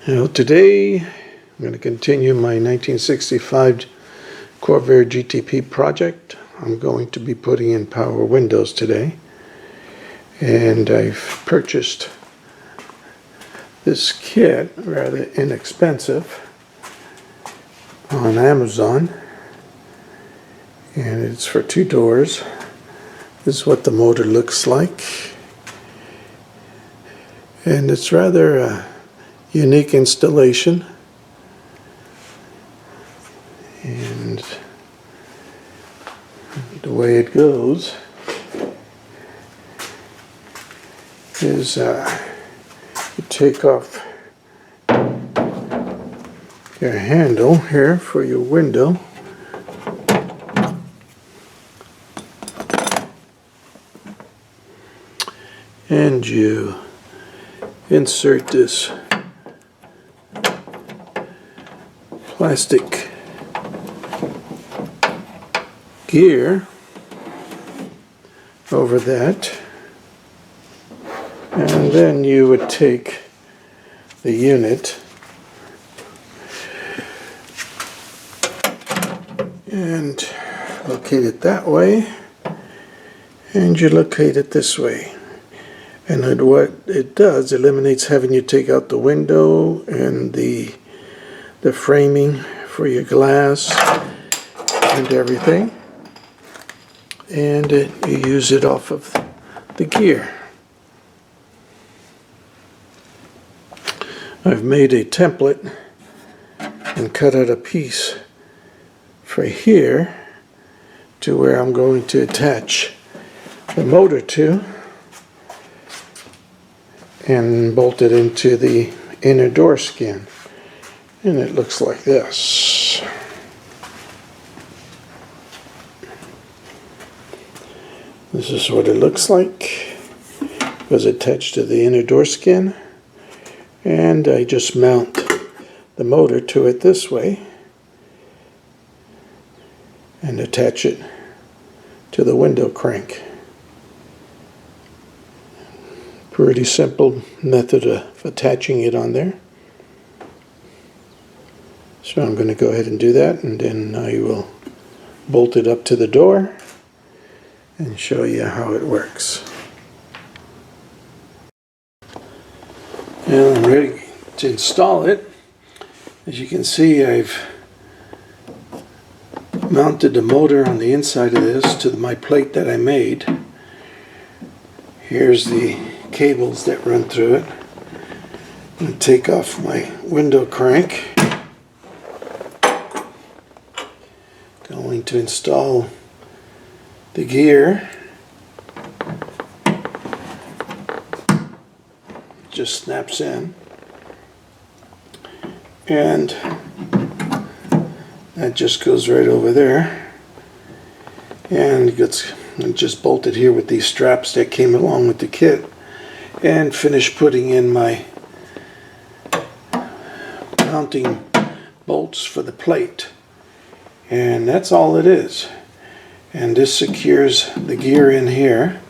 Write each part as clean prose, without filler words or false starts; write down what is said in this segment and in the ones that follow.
Today I'm going to continue my 1965 Corvair GTP project. I'm going to be putting in power windows today, and I've purchased this kit, rather inexpensive, on Amazon, and it's for 2 doors. This is what the motor looks like, and it's rather a unique installation. And the way it goes is you take off your handle here for your window, and you insert this plastic gear over that, and then you would take the unit and locate it that way, and you locate it this way. And what it does, eliminates having you take out the window and the framing for your glass and everything, and you use it off of the gear. I've made a template and cut out a piece for here to where I'm going to attach the motor to, and bolt it into the inner door skin, and it looks like this. This is what it looks like. It was attached to the inner door skin, and I just mount the motor to it this way and attach it to the window crank. Pretty simple method of attaching it on there. So I'm going to go ahead and do that, and then I will bolt it up to the door and show you how it works. And I'm ready to install it. As you can see, I've mounted the motor on the inside of this to my plate that I made. Here's the cables that run through it. I'm going to take off my window crank. Going to install the gear. Just snaps in, and that just goes right over there, and it gets just bolted here with these straps that came along with the kit, and finish putting in my mounting bolts for the plate, and that's all it is. And this secures the gear in here.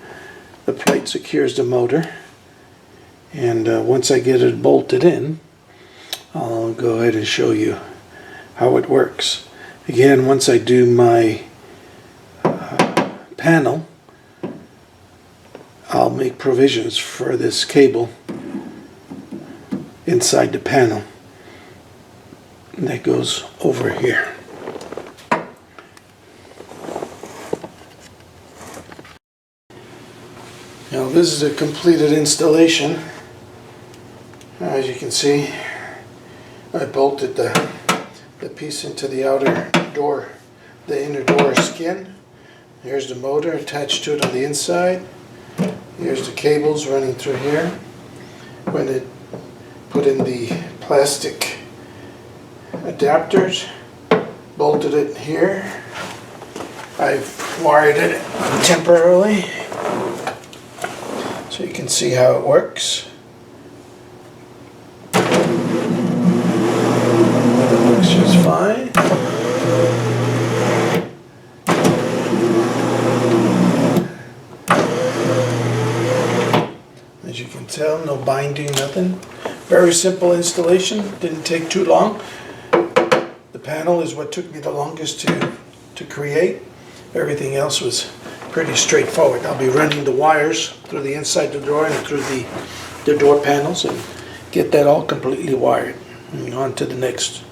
The plate secures the motor, and once I get it bolted in, I'll go ahead and show you how it works. Again, once I do my panel, I'll make provisions for this cable inside the panel, and that goes over here. Now this is a completed installation. As you can see, I bolted the piece into the outer door, the inner door skin. Here's the motor attached to it on the inside. Here's the cables running through here. When it put in the plastic adapters, bolted it here. I've wired it temporarily so you can see how it works. It works just fine. As you can tell, no binding, nothing. Very simple installation, didn't take too long. The panel is what took me the longest to create. Everything else was pretty straightforward. I'll be running the wires through the inside of the door and through the door panels and get that all completely wired. And on to the next